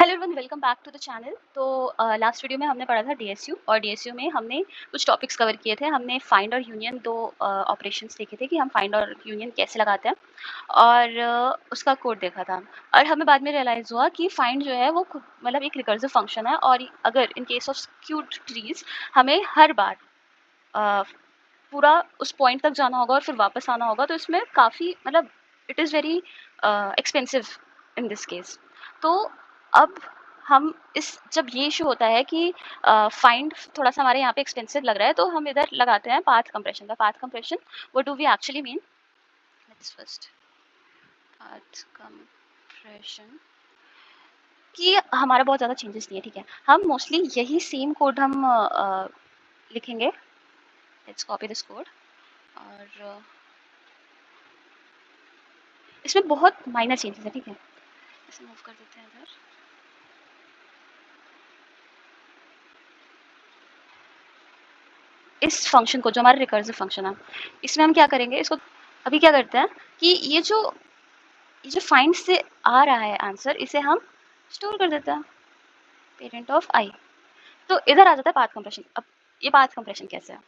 Hello everyone, welcome back to the channel. तो last video में हमने पढ़ा था डीएसयू, और डीएसयू में हमने कुछ टॉपिक्स कवर किए थे। हमने फाइंड और यूनियन दो ऑपरेशंस देखे थे कि हम फाइंड और यूनियन कैसे लगाते हैं, और उसका कोड देखा था। और हमें बाद में रियलाइज़ हुआ कि फाइंड जो है वो मतलब एक रिकर्सिव फंक्शन है, और अगर in case of skewed trees हमें हर बार अ, पूरा उस पॉइंट तक जाना होगा और फिर वापस आना होगा, तो इसमें काफ़ी मतलब it is very expensive in this case. तो अब हम इस जब ये इशू होता है कि फाइंड थोड़ा-सा हमारे यहाँ पे एक्सपेंसिव लग रहा है, तो हम इधर लगाते हैं पाथ कंप्रेशन का। Path compression, what do we actually mean? Let's first path compression कि हमारा बहुत ज़्यादा चेंजेस नहीं है, ठीक है? हम मोस्टली यही सेम कोड हम लिखेंगे। लेट्स कॉपी दिस कोड, और इसमें बहुत माइनर चेंजेस है, ठीक है? इसे मूव कर देते हैं इधर। इस फंक्शन को, जो हमारा रिकर्सिव फंक्शन है, इसमें हम क्या करेंगे, इसको अभी क्या करते हैं कि ये जो फाइंड से आ रहा है आंसर, इसे हम स्टोर कर देते हैं पेरेंट ऑफ आई। तो इधर आ जाता है पाथ कंप्रेशन। अब ये पाथ कंप्रेशन कैसे है,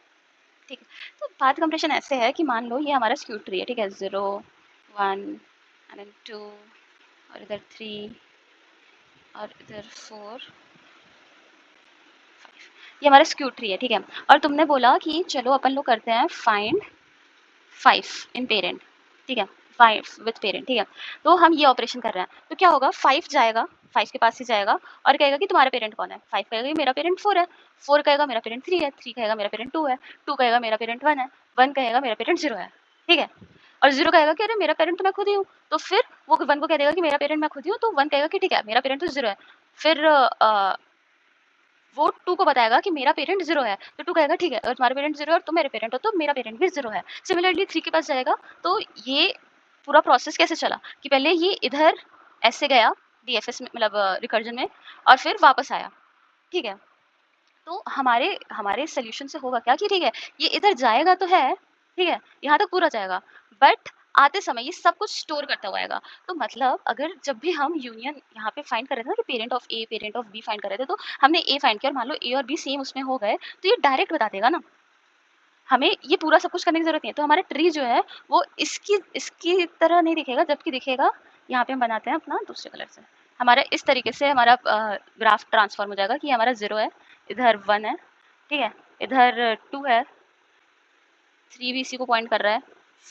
ठीक है? तो पाथ कंप्रेशन ऐसे है कि मान लो ये हमारा स्क्यू ट्री है, ठीक है? 0 1 एंड देन 2, और इधर 3, और इधर 4, ये हमारा स्क्यू ट्री है, ठीक है? और तुमने बोला कि चलो अपन लोग करते हैं फाइंड 5 इन पेरेंट, ठीक है? 5 विथ पेरेंट, ठीक है? तो हम ये ऑपरेशन कर रहे हैं, तो क्या होगा, 5 जाएगा, 5 के पास ही जाएगा और कहेगा कि तुम्हारा पेरेंट कौन है? 5 कहेगा कि मेरा पेरेंट 4 है, 4 कहेगा मेरा पेरेंट 3 है, 3 कहेगा मेरा पेरेंट 2 है, 2 कहेगा मेरा पेरेंट 1 है, 1 कहेगा मेरा पेरेंट 0 है, ठीक है? और 0 कहेगा कि अरे मेरा पेरेंट तो मैं खुद ही हूँ, तो फिर वो 1 को कह देगा कि मेरा पेरेंट मैं खुद ही हूँ, तो 1 कहेगा कि ठीक है, मेरा पेरेंट तो 0 है। फिर वो 2 को बताएगा कि मेरा पेरेंट 0 है, तो 2 कहेगा ठीक है, अगर तुम्हारा पेरेंट 0 है और तुम मेरे पेरेंट हो, तो मेरा पेरेंट भी 0 है। सिमिलरली 3 के पास जाएगा। तो ये पूरा प्रोसेस कैसे चला कि पहले ये इधर ऐसे गया डीएफएस में, मतलब रिकर्जन में, और फिर वापस आया, ठीक है? तो हमारे हमारे सॉल्यूशन से होगा क्या कि ठीक है, ये इधर जाएगा तो है, ठीक है? यहाँ तक पूरा जाएगा, बट आते समय ये सब कुछ स्टोर करता हुआ आएगा। तो मतलब अगर जब भी हम यूनियन यहाँ पे फाइंड कर रहे थे ना कि parent of A, parent of B find कर रहे थे, तो हमने ए फाइंड किया और मान लो ए और बी सेम उसमें हो गए, तो ये डायरेक्ट बता देगा ना, हमें ये पूरा सब कुछ करने की ज़रूरत नहीं है। तो हमारा ट्री जो है वो इसकी इसकी तरह नहीं दिखेगा, जबकि दिखेगा, यहाँ पे हम बनाते हैं अपना दूसरे कलर से। हमारा इस तरीके से हमारा ग्राफ ट्रांसफॉर्म हो जाएगा कि हमारा 0 है, इधर 1 है, ठीक है? इधर 2 है, 3 भी इसी को पॉइंट कर रहा है,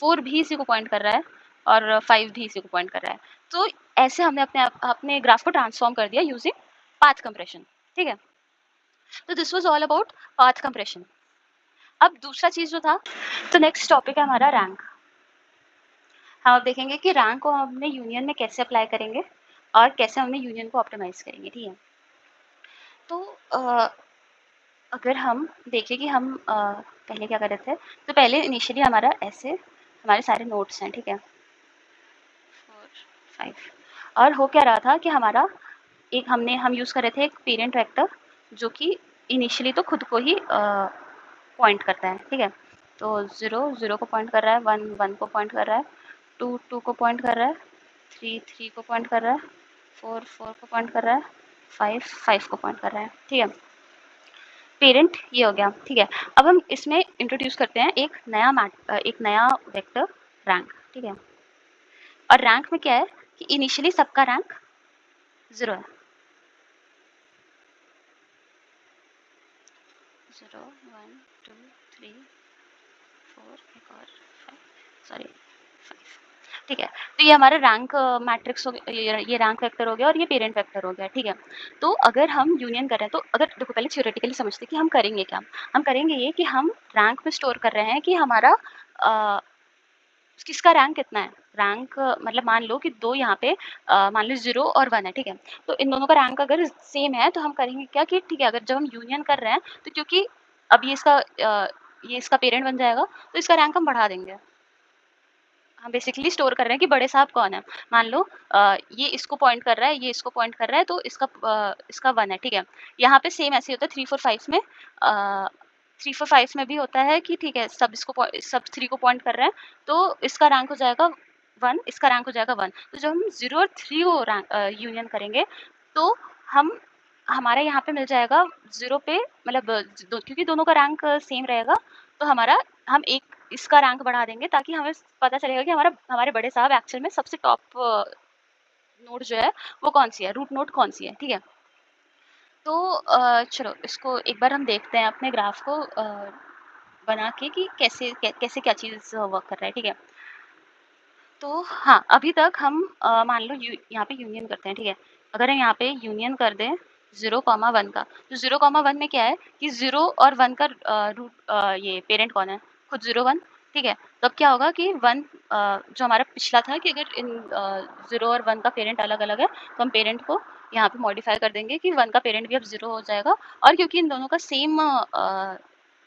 4 भी इसी को पॉइंट कर रहा है, और 5 भी इसी को पॉइंट कर रहा है। तो ऐसे हमने अपने ग्राफ को ट्रांसफॉर्म कर दिया यूजिंग पाथ कंप्रेशन, ठीक है? तो this was all about path compression. अब दूसरा चीज़ जो था, तो नेक्स्ट टॉपिक है हमारा रैंक। हम अब देखेंगे कि रैंक को हम अपने यूनियन में कैसे अप्लाई करेंगे और कैसे हमने यूनियन को ऑप्टिमाइज़ करेंगे, ठीक है? तो अगर हम देखें कि हम पहले क्या कर रहे थे, तो पहले इनिशियली हमारा ऐसे हमारे सारे नोड्स हैं, ठीक है? 4 5, और हो क्या रहा था कि हमारा हम यूज़ कर रहे थे एक पेरेंट वेक्टर, जो कि इनिशियली तो खुद को ही पॉइंट करता है, ठीक है? तो 0 0 को पॉइंट कर रहा है, 1 1 को पॉइंट कर रहा है, 2 2 को पॉइंट कर रहा है, 3 3 को पॉइंट कर रहा है, 4 4 को पॉइंट कर रहा है, 5 5 को पॉइंट कर रहा है, ठीक है? पेरेंट ये हो गया, ठीक है? अब हम इसमें इंट्रोड्यूस करते हैं एक नया वेक्टर रैंक, ठीक है? और रैंक में क्या है कि इनिशियली सबका रैंक 0 है। 0 1 2 3 4, एक और 5, सॉरी 5, ठीक है? तो ये हमारा रैंक मैट्रिक्स हो गया, ये रैंक वेक्टर हो गया और ये पेरेंट वेक्टर हो गया, ठीक है? तो अगर हम यूनियन कर रहे हैं, तो अगर देखो पहले थ्योरेटिकली समझते हैं कि हम करेंगे क्या? हम करेंगे ये कि हम रैंक में स्टोर कर रहे हैं कि हमारा अ, किसका रैंक कितना है। रैंक मतलब मान लो कि 2 यहाँ पे मान लो 0 और 1 है, ठीक है? तो इन दोनों का रैंक अगर सेम है, तो हम करेंगे क्या कि ठीक है, अगर जब हम यूनियन कर रहे हैं, तो क्योंकि अब ये इसका पेरेंट बन जाएगा, तो इसका रैंक हम बढ़ा देंगे। हम बेसिकली स्टोर कर रहे हैं कि बड़े साहब कौन है। मान लो ये इसको पॉइंट कर रहा है, ये इसको पॉइंट कर रहा है, तो इसका 1 है, ठीक है? यहाँ पे सेम ऐसे ही होता है 3 4 5 में। 3 4 5 में भी होता है कि ठीक है, सब 3 को पॉइंट कर रहे हैं, तो इसका रैंक हो जाएगा 1, इसका रैंक हो जाएगा 1। तो जब हम 0 और 3 को यूनियन करेंगे, तो हम हमारा यहाँ पे मिल जाएगा 0 पे, मतलब क्योंकि दोनों का रैंक सेम रहेगा, तो हम एक इसका रैंक बढ़ा देंगे ताकि हमें पता चलेगा कि हमारे बड़े साहब एक्चुअल में सबसे टॉप नोड जो है वो कौन सी है, रूट नोड कौन सी है, ठीक है। तो चलो इसको एक बार हम देखते हैं अपने ग्राफ को बना के कि कैसे क्या चीज़ वर्क कर रहा है, ठीक है। तो हाँ, अभी तक हम मान लो यहाँ पे यूनियन करते हैं, ठीक है। अगर हम यहाँ पे यूनियन कर दें 0,1 का, तो 0,1 में क्या है कि 0 और 1 का ये पेरेंट कौन है, खुद 0 1, ठीक है। तब क्या होगा कि 1 जो हमारा पिछला था कि अगर इन 0 और 1 का पेरेंट अलग अलग है, तो हम पेरेंट को यहाँ पे मॉडिफाई कर देंगे कि 1 का पेरेंट भी अब 0 हो जाएगा। और क्योंकि इन दोनों का सेम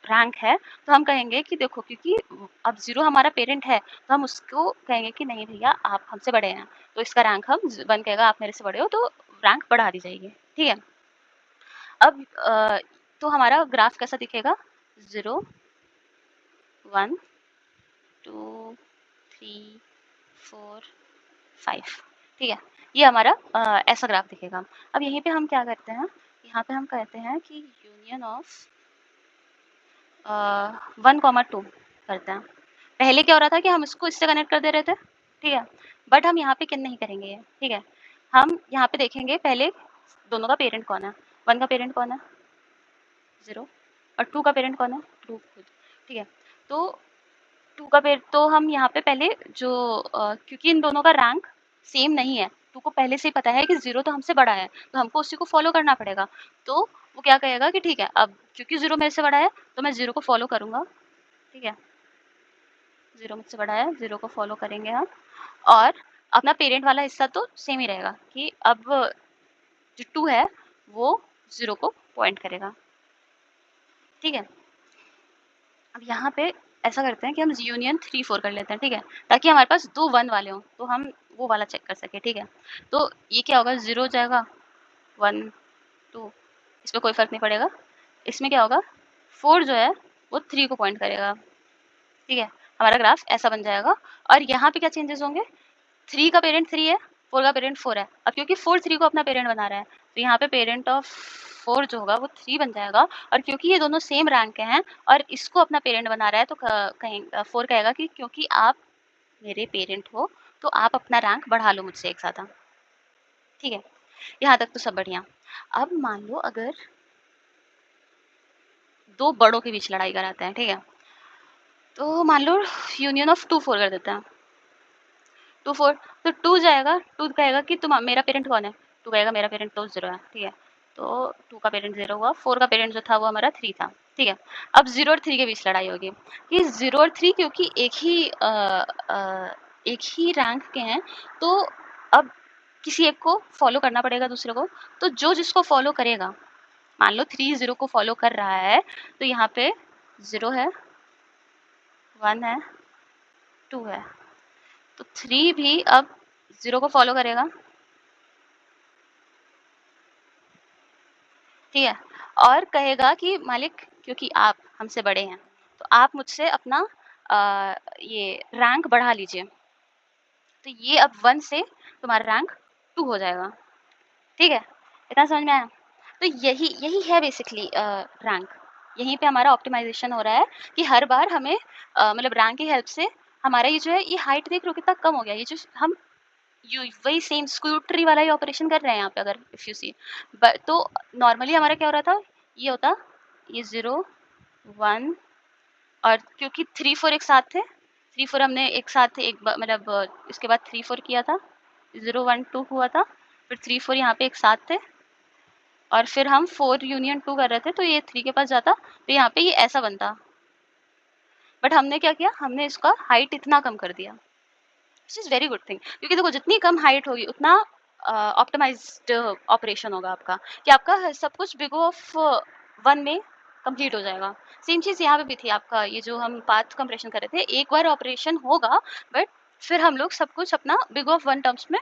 रैंक है, तो हम कहेंगे कि देखो क्योंकि अब 0 हमारा पेरेंट है, तो हम उसको कहेंगे कि नहीं भैया आप हमसे बड़े हैं, तो इसका रैंक हम 1 कहेगा आप मेरे से बड़े हो, तो रैंक बढ़ा दी जाएगी, ठीक है। अब तो हमारा ग्राफ कैसा दिखेगा, 0 1 2 3 4 5, ठीक है। ये हमारा ऐसा ग्राफ दिखेगा। अब यहीं पे हम क्या करते हैं, यहाँ पे हम कहते हैं कि यूनियन ऑफ 1,2 करते हैं। पहले क्या हो रहा था कि हम इसको इससे कनेक्ट कर दे रहे थे, ठीक है। बट हम यहाँ पे क्या नहीं करेंगे ये, ठीक है। हम यहाँ पे देखेंगे पहले दोनों का पेरेंट कौन है, 1 का पेरेंट कौन है 0, और 2 का पेरेंट कौन है 2 खुद, ठीक है। तो 2 का पेरेंट, तो हम यहाँ पे पहले जो क्योंकि इन दोनों का रैंक सेम नहीं है, 2 को पहले से ही पता है कि 0 तो हमसे बड़ा है, तो हमको उसी को फॉलो करना पड़ेगा। तो वो क्या कहेगा कि ठीक है, अब क्योंकि 0 मेरे से बड़ा है, तो मैं 0 को फॉलो करूँगा, ठीक है। 0 मुझसे बड़ा है, 0 को फॉलो करेंगे हम, और अपना पेरेंट वाला हिस्सा तो सेम ही रहेगा कि अब जो 2 है वो 0 को पॉइंट करेगा, ठीक है। अब यहाँ पे ऐसा करते हैं कि हम यूनियन 3 4 कर लेते हैं, ठीक है, ताकि हमारे पास 2 1 वाले हों, तो हम वो वाला चेक कर सकें, ठीक है। तो ये क्या होगा, 0 हो जाएगा, 1 2, इस पे कोई फ़र्क नहीं पड़ेगा। इसमें क्या होगा, 4 जो है वो 3 को पॉइंट करेगा, ठीक है। हमारा ग्राफ ऐसा बन जाएगा। और यहाँ पे क्या चेंजेस होंगे, 3 का पेरेंट 3 है, 4 का पेरेंट 4 है। अब क्योंकि 4 3 को अपना पेरेंट बना रहा है, तो यहाँ पे पेरेंट ऑफ 4 जो होगा वो 3 बन जाएगा। और क्योंकि ये दोनों सेम रैंक के हैं और इसको अपना पेरेंट बना रहा है, तो कहीं 4 कहेगा कि क्योंकि आप मेरे पेरेंट हो, तो आप अपना रैंक बढ़ा लो मुझसे एक ज़्यादा, ठीक है। यहाँ तक तो सब बढ़िया। अब मान लो अगर 2 बड़ों के बीच लड़ाई कराते हैं, ठीक है, तो मान लो यूनियन ऑफ 2 4 कर देते हैं। 2 4, तो 2 जाएगा, 2 कहेगा कि तुम मेरा पेरेंट कौन है, 2 कहेगा मेरा पेरेंट तो 0 है, ठीक है। तो 2 का पेरेंट 0 हुआ, 4 का पेरेंट जो था वो हमारा 3 था, ठीक है। अब 0 और 3 के बीच लड़ाई होगी कि 0 और 3 क्योंकि एक ही रैंक के हैं, तो अब किसी एक को फॉलो करना पड़ेगा दूसरे को। तो जो जिसको फॉलो करेगा, मान लो 3 0 को फॉलो कर रहा है, तो यहाँ पे 0 है, 1 है, 2 है, तो 3 भी अब 0 को फॉलो करेगा, ठीक है। और कहेगा कि मालिक क्योंकि आप हमसे बड़े हैं, तो आप मुझसे अपना ये रैंक बढ़ा लीजिए। तो ये अब 1 से तुम्हारा रैंक 2 हो जाएगा, ठीक है। इतना समझ में आया? तो यही यही है बेसिकली रैंक। यहीं पे हमारा ऑप्टिमाइज़ेशन हो रहा है कि हर बार हमें मतलब रैंक की हेल्प से हमारा ये जो है, ये हाइट देख रहे हो कितना कम हो गया। ये जो हम यू वही सेम स्क्रूटरी वाला ही ऑपरेशन कर रहे हैं यहाँ पे, अगर इफ यू सी। तो नॉर्मली हमारा क्या हो रहा था, ये होता, ये 0 1, और क्योंकि 3 4 एक साथ थे, 3 4 हमने एक साथ मतलब इसके बाद 3 4 किया था, 0 1 2 हुआ था, फिर 3 4 यहाँ पे एक साथ थे, और फिर हम 4 यूनियन 2 कर रहे थे, तो ये 3 के पास जाता, तो यहाँ पे ये ऐसा बनता। बट हमने क्या किया, हमने इसका हाइट इतना कम कर दिया, which is very good thing. क्योंकि देखो जितनी कम हाइट होगी उतना ऑप्टिमाइज्ड ऑपरेशन होगा आपका, कि आपका सब कुछ बिग ऑफ 1 में कंप्लीट हो जाएगा। सेम चीज़ यहाँ पे भी थी, आपका ये जो हम पाथ कंप्रेशन कर रहे थे, एक बार ऑपरेशन होगा, बट फिर हम लोग सब कुछ अपना बिग ऑफ 1 टर्म्स में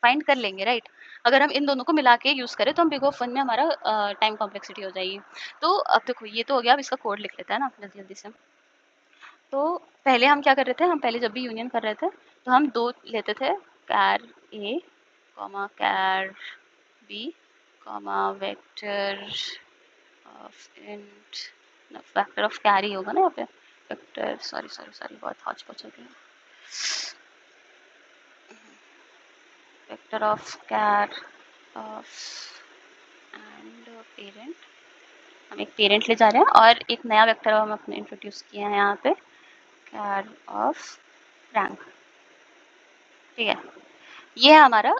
फाइंड कर लेंगे, राइट। अगर हम इन दोनों को मिला के यूज़ करें, तो हम बिग ऑफ 1 में हमारा टाइम कॉम्प्लेक्सिटी हो जाएगी। तो अब देखो ये तो हो गया, अब इसका कोड लिख लेते हैं ना जल्दी जल्दी से। तो पहले हम क्या कर रहे थे, हम पहले जब भी यूनियन कर रहे थे, तो हम 2 लेते थे, char a comma char b comma vector of int, vector of carry होगा ना यहाँ पे, वेक्टर सॉरी बहुत हौच पौच हो गया, vector of care of and parent, हम एक पेरेंट ले जा रहे हैं और एक नया वेक्टर हम अपने इंट्रोड्यूस किए हैं यहाँ पे, कैर ऑफ रैंक। ठीक है, ये है हमारा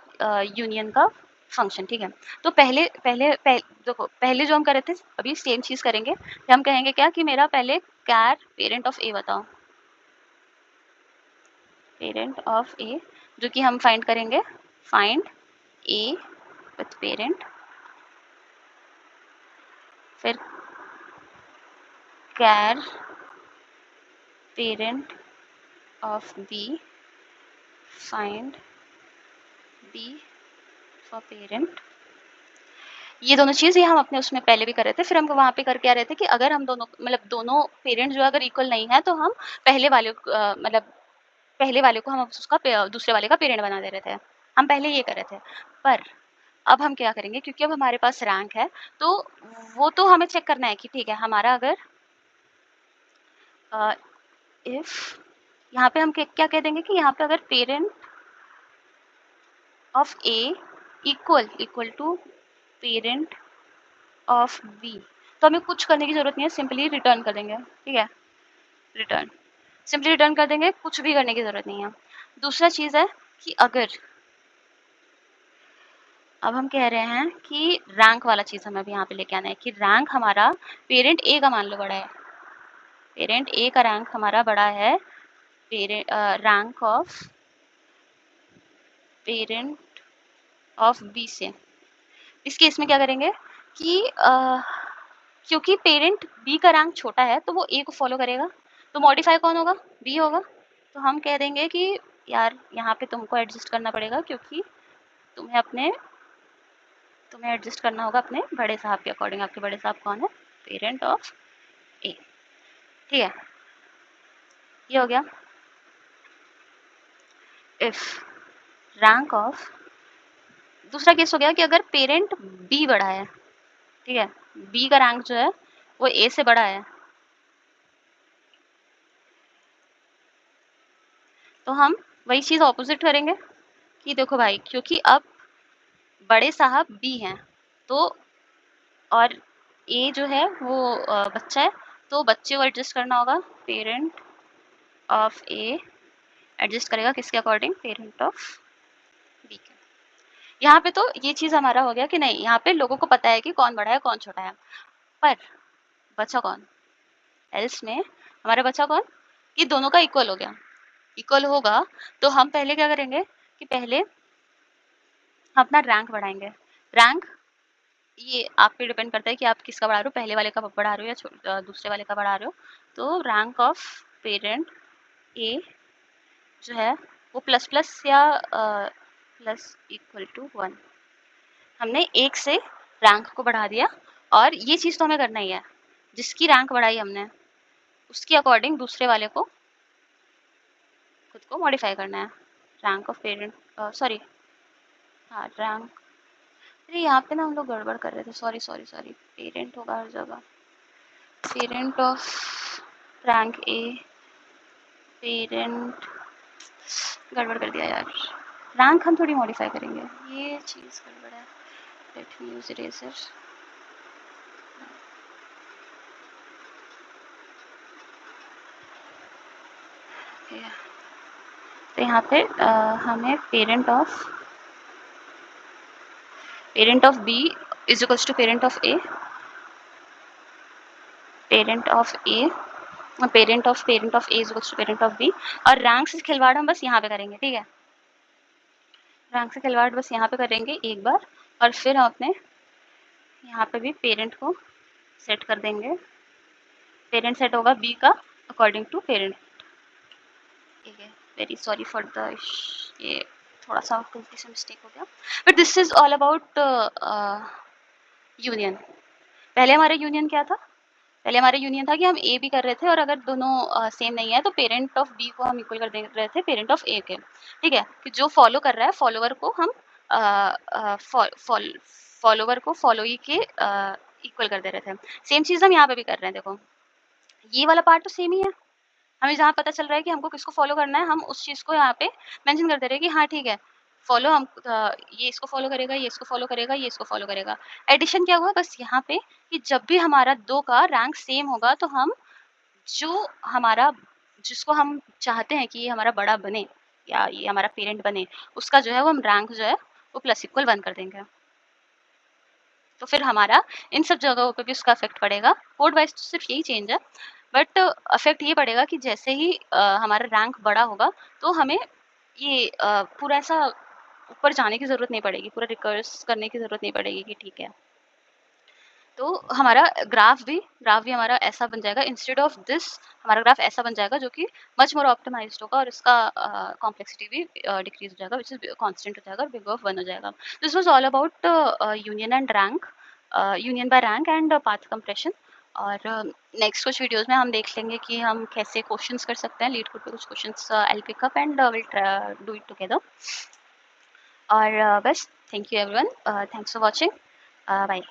यूनियन का फंक्शन। ठीक है, तो देखो पहले जो हम कर रहे थे अभी सेम चीज करेंगे, हम कहेंगे क्या कि मेरा पहले कैर पेरेंट ऑफ ए बताओ, पेरेंट ऑफ ए, जो कि हम फाइंड करेंगे, फाइंड ए विथ पेरेंट, फिर char parent of B, find b for parent. ये दोनों चीज़ ये हम अपने उसमें पहले भी कर रहे थे, फिर हम वहाँ पे करके आ रहे थे कि अगर हम दोनों मतलब दोनों पेरेंट जो अगर इक्वल नहीं है तो हम पहले वाले मतलब पहले वाले को हम उसका दूसरे वाले का पेरेंट बना दे रहे थे, हम पहले ये कर रहे थे। पर अब हम क्या करेंगे, क्योंकि अब हमारे पास रैंक है तो वो तो हमें चेक करना है कि ठीक है हमारा अगर इफ यहाँ पे हम क्या कह देंगे कि यहाँ पे अगर parent of A equal to parent of B, तो हमें कुछ करने की जरूरत नहीं है, सिंपली रिटर्न कर देंगे। ठीक है, रिटर्न, सिंपली रिटर्न कर देंगे, कुछ भी करने की जरूरत नहीं है। दूसरा चीज है कि अगर अब हम कह रहे हैं कि रैंक वाला चीज हमें अभी यहाँ पे लेके आना है कि रैंक हमारा पेरेंट ए का मान लो बड़ा है, पेरेंट ए का रैंक हमारा बड़ा है parent rank of parent of B से। इस केस में क्या करेंगे कि क्योंकि पेरेंट बी का रैंक छोटा है तो वो ए को फॉलो करेगा, तो मॉडिफाई कौन होगा, बी होगा। तो हम कह देंगे कि यार यहाँ पे तुमको एडजस्ट करना पड़ेगा, क्योंकि तुम्हें एडजस्ट करना होगा अपने बड़े साहब के अकॉर्डिंग। आपके बड़े साहब कौन है, पेरेंट ऑफ ए। ठीक है, ये हो गया इफ रैंक ऑफ, दूसरा केस हो गया कि अगर पेरेंट बी बड़ा है, ठीक है, बी का रैंक जो है वो ए से बड़ा है, तो हम वही चीज ऑपोजिट करेंगे कि देखो भाई क्योंकि अब बड़े साहब बी हैं तो और ए जो है वो बच्चा है, तो बच्चे को एडजस्ट करना होगा, पेरेंट ऑफ ए एडजस्ट करेगा किसके अकॉर्डिंग, पेरेंट ऑफ बी के। यहाँ पे तो ये चीज हमारा हो गया कि नहीं, यहाँ पे लोगों को पता है कि कौन बड़ा है कौन छोटा है, पर बचा कौन, एल्स में हमारा बचा कौन कि दोनों का इक्वल हो गया। इक्वल होगा तो हम पहले क्या करेंगे कि पहले अपना रैंक बढ़ाएंगे। रैंक ये आप पे डिपेंड करता है कि आप किसका बढ़ा रहे हो, पहले वाले का बढ़ा रहे हो या दूसरे वाले का बढ़ा रहे हो। तो रैंक ऑफ पेरेंट ए जो है वो प्लस प्लस या प्लस इक्वल टू 1, हमने एक से रैंक को बढ़ा दिया। और ये चीज़ तो हमें करना ही है, जिसकी रैंक बढ़ाई हमने उसके अकॉर्डिंग दूसरे वाले को खुद को मॉडिफाई करना है। रैंक ऑफ पेरेंट सॉरी हाँ रैंक, अरे यहाँ पे ना हम लोग गड़बड़ कर रहे थे, सॉरी पेरेंट होगा हर जगह, parent of rank A, parent गड़बड़ कर दिया यार, रैंक हम थोड़ी मॉडिफाई करेंगे, ये चीज़ गड़बड़ है। Let me use eraser. तो यहाँ पे हमें parent of B is equals to parent of A, parent of A parent of A is equals to parent of B, और रैंक से खिलवाड़ हम बस यहाँ पे करेंगे। ठीक है, रैंक से खिलवाड़ बस यहाँ पे करेंगे एक बार, और फिर हम अपने यहाँ पे भी पेरेंट को सेट कर देंगे, पेरेंट सेट होगा बी का अकॉर्डिंग टू पेरेंट। ठीक है, वेरी सॉरी फॉर द ये थोड़ा सा गलती से मिस्टेक हो गया, but this is all about union. पहले हमारा यूनियन क्या था, पहले हमारा यूनियन था कि हम ए भी कर रहे थे और अगर दोनों सेम नहीं है तो पेरेंट ऑफ बी को हम इक्वल कर दे रहे थे पेरेंट ऑफ ए के। ठीक है, कि जो फॉलो कर रहा है फॉलोवर को हम फॉलोवर को फॉलोई के इक्वल कर दे रहे थे। सेम चीज़ हम यहाँ पे भी कर रहे हैं देखो। ये वाला पार्ट तो सेम ही है। हमें जहाँ पता चल रहा है कि हमको किसको फ़ॉलो करना है, हम उस चीज़ को यहाँ पे मेंशन कर दे रहे हैं कि हाँ, ठीक है, फ़ॉलो हम ये इसको फ़ॉलो करेगा, ये इसको फ़ॉलो करेगा, ये इसको फ़ॉलो करेगा। एडिशन क्या हुआ बस यहाँ पे कि जब भी हमारा 2 का रैंक सेम होगा तो हम जो हमारा जिसको हम चाहते हैं कि ये हमारा बड़ा बने या ये हमारा पेरेंट बने, उसका जो है वो हम रैंक जो है वो प्लस इक्वल 1 कर देंगे। तो फिर हमारा इन सब जगहों पे भी उसका इफ़ेक्ट पड़ेगा। कोड वाइज़ तो सिर्फ़ यही चेंज है, बट इफ़ेक्ट ये पड़ेगा कि जैसे ही हमारा रैंक बड़ा होगा, तो हमें ये पूरा ऐसा ऊपर जाने की ज़रूरत नहीं पड़ेगी, पूरा रिकर्स करने की ज़रूरत नहीं पड़ेगी कि ठीक है। तो हमारा ग्राफ भी हमारा ऐसा बन जाएगा इंस्टेड ऑफ दिस हमारा ग्राफ ऐसा बन जाएगा जो कि मच मोर ऑप्टिमाइज्ड होगा और इसका कॉम्प्लेक्सिटी भी डिक्रीज हो जाएगा, विच इज कांस्टेंट हो जाएगा और बिग ऑफ 1 हो जाएगा। This was all about union and rank, union by rank and path compression. और नेक्स्ट कुछ वीडियोस में हम देख लेंगे कि हम कैसे क्वेश्चंस कर सकते हैं। लीड कोड पे कुछ questions I pick up and will do it together. और बस thank you everyone, thanks for watching, bye.